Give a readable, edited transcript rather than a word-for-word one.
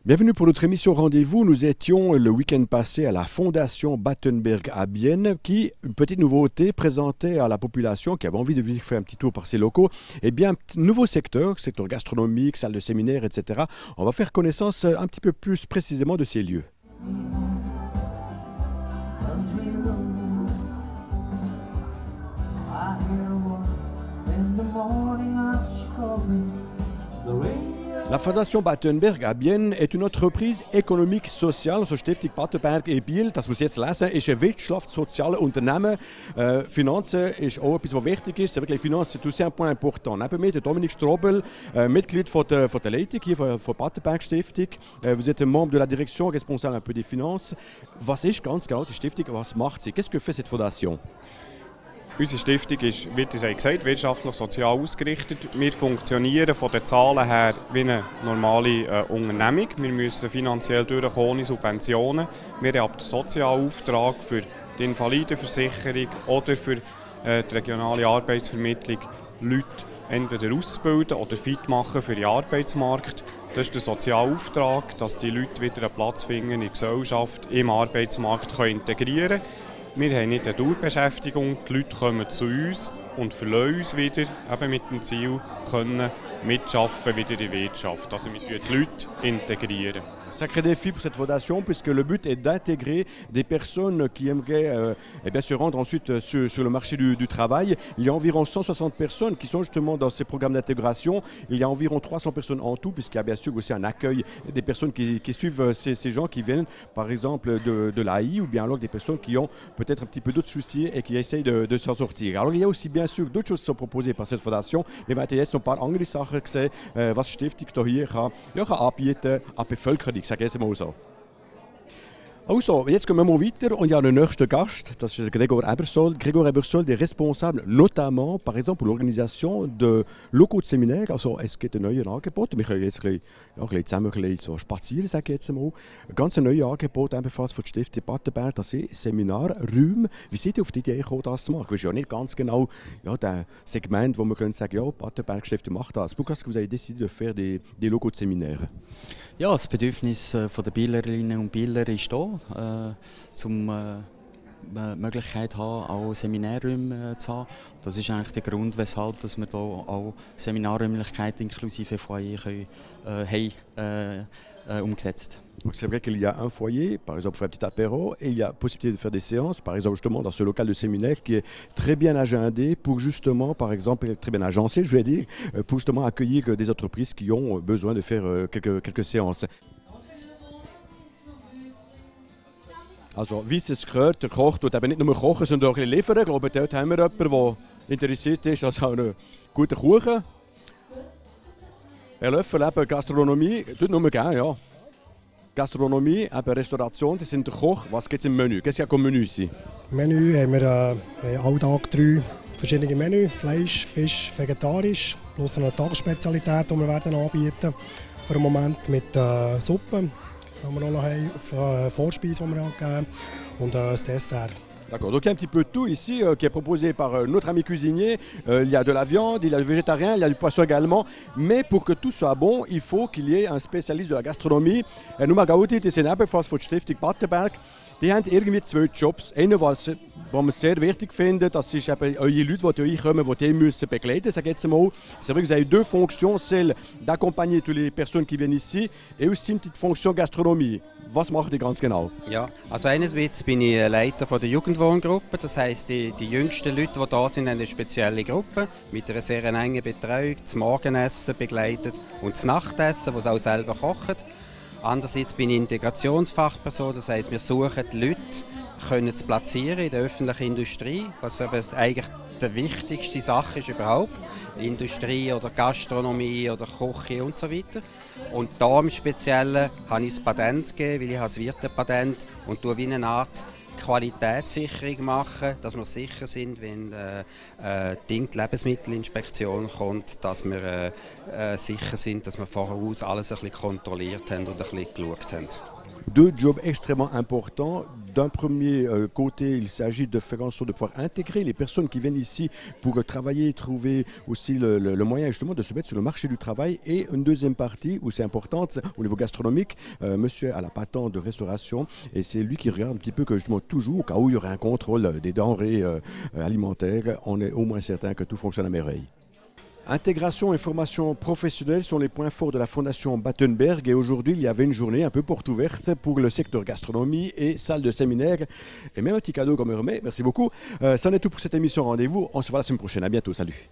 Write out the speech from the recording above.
Bienvenue pour notre émission Rendez-vous. Nous étions le week-end passé à la Fondation Battenberg à Bienne qui, une petite nouveauté, présentait à la population qui avait envie de venir faire un petit tour par ses locaux, eh bien, un nouveau secteur gastronomique, salle de séminaire, etc. On va faire connaissance un petit peu plus précisément de ces lieux. La Fondation Battenberg à Bienne est une entreprise économique sociale, also Stiftung Battenberg in Biel, das muss ich jetzt lesen, ist ein wirtschaftssoziales Unternehmen. Finanzen ist auch etwas, was wichtig ist. Wirklich, Finanzen ist un point important. Neben mir der Dominik Strobel, Mitglied von der Leitung hier von der Battenberg Stiftung. Vous êtes membre de la direction, responsable un peu des finances. Was ist ganz genau die Stiftung? Was macht sie? Qu'est-ce que fait cette fondation? Unsere Stiftung ist, wie gesagt, wirtschaftlich-sozial ausgerichtet. Wir funktionieren von den Zahlen her wie eine normale Unternehmung. Wir müssen finanziell durchkommen ohne Subventionen. Wir haben den Sozialauftrag für die Invalidenversicherung oder für die regionale Arbeitsvermittlung, Leute entweder auszubilden oder fit machen für den Arbeitsmarkt. Das ist der Sozialauftrag, dass die Leute wieder einen Platz finden in der Gesellschaft, im Arbeitsmarkt integrieren können. Wir haben nicht eine Dauerbeschäftigung, die Leute kommen zu uns und verlassen uns wieder eben mit dem Ziel, können mitschaffen wieder in der Wirtschaft. Also wir die Leute integrieren. Sacré défi pour cette fondation puisque le but est d'intégrer des personnes qui aimeraient se rendre ensuite sur le marché du travail. Il y a environ 160 personnes qui sont justement dans ces programmes d'intégration. Il y a environ 300 personnes en tout puisqu'il y a bien sûr aussi un accueil des personnes qui suivent ces gens qui viennent par exemple de l'AI ou bien alors des personnes qui ont peut-être un petit peu d'autres soucis et qui essayent de s'en sortir. Alors il y a aussi bien sûr d'autres choses qui sont proposées par cette fondation. Wir werden jetzt noch ein paar andere Sachen sehen, was die Stiftung hier kann anbieten an die Bevölkerung. Ich sage jetzt mal so. Also, jetzt gehen wir mal weiter und il y a le nächsten Gast, das ist Gregor Ebersold. Gregor Ebersold est responsable notamment, par exemple, pour l'organisation de locaux de séminaires. Also, es gibt ein neues Angebot. Wir können jetzt ein bisschen zusammen so spazieren, sage ich jetzt mal. Ein ganz neues Angebot ebenfalls von der Stiftung Battenberg, das sind Seminarräume. Wie seid ihr auf die Idee gekommen, das zu machen? Das ist ja nicht ganz genau das Segment, wo man können sagen, ja, Battenberg Stiftung macht das. Pourquoi est-ce que vous avez décidé de faire des locaux de séminaires? Ja, das Bedürfnis der Bielerinnen und Bieler ist da, um die Möglichkeit haben, auch Seminarräume zu haben. Das ist eigentlich der Grund, weshalb dass wir hier auch Seminarräumlichkeiten inklusive Foyer haben umgesetzt. Donc c'est vrai qu'il y a un foyer, par exemple pour un petit apéro, et il y a possibilité de faire des séances, par exemple justement dans ce local de séminaire qui est très bien agendé pour justement, par exemple, très bien agencé, je vais dire, pour justement accueillir des entreprises qui ont besoin de faire quelques séances. Also, wie es gehört, der Koch tut eben nicht nur kochen, sondern auch ein bisschen liefern. Ich glaube, dort haben wir jemanden, der interessiert ist, also einen guten Kuchen. Herr Löffel, eben Gastronomie, tut nur gerne, ja. Gastronomie, eben Restauration, das sind der Koch. Was gibt es im Menü? Qu'est-ce qu'il y a comme Menü ici? Im Menü haben wir alltag 3 verschiedene Menü: Fleisch, Fisch, vegetarisch, plus eine Tagesspezialität, die wir werden anbieten. Für den Moment mit Suppe, die wir auch noch haben, Vorspeise, die wir geben, und das Dessert. D'accord, donc il y a un petit peu de tout ici qui est proposé par notre ami cuisinier. Il y a de la viande, il y a du végétarien, il y a du poisson également. Mais pour que tout soit bon, il faut qu'il y ait un spécialiste de la gastronomie. Numa Gauti, die sind ebenfalls von der Stiftung Battenberg. Die haben irgendwie 2 Jobs. Einer, was wir sehr wichtig finden, das ist eben eure Leute, die zu euch kommen, die müssen begleiten müssen. C'est vrai que vous avez 2 fonctions, celle d'accompagner toutes les personnes qui viennent ici et aussi une petite fonction gastronomie. Was macht ihr ganz genau? Ja, also einerseits bin ich Leiter von der Jugendwohngruppe, das heisst, die jüngsten Leute, die da sind, haben eine spezielle Gruppe mit einer sehr engen Betreuung, das Morgenessen begleitet und das Nachtessen, das sie auch selber kochen. Andererseits bin ich Integrationsfachperson, das heisst, wir suchen die Leute, können zu platzieren in der öffentlichen Industrie, was aber eigentlich die wichtigste Sache ist überhaupt. Industrie oder Gastronomie oder Küche und so weiter. Und da im Speziellen habe ich das Patent gegeben, weil ich habe das Wirtepatent und tue wie eine Art Qualitätssicherung machen, dass wir sicher sind, wenn die Lebensmittelinspektion kommt, dass wir sicher sind, dass wir voraus alles ein bisschen kontrolliert haben und ein bisschen geschaut haben. Deux jobs extrêmement importants. D'un premier côté, il s'agit de faire en sorte de pouvoir intégrer les personnes qui viennent ici pour travailler, trouver aussi le moyen justement de se mettre sur le marché du travail. Et une deuxième partie où c'est importante au niveau gastronomique, monsieur a la patente de restauration et c'est lui qui regarde un petit peu que justement toujours, au cas où il y aurait un contrôle des denrées alimentaires, on est au moins certain que tout fonctionne à merveille. Intégration et formation professionnelle sont les points forts de la Fondation Battenberg et aujourd'hui il y avait une journée un peu porte ouverte pour le secteur gastronomie et salle de séminaire et même un petit cadeau qu'on me remet, merci beaucoup. Ça en est tout pour cette émission, rendez-vous, on se voit la semaine prochaine, à bientôt, salut.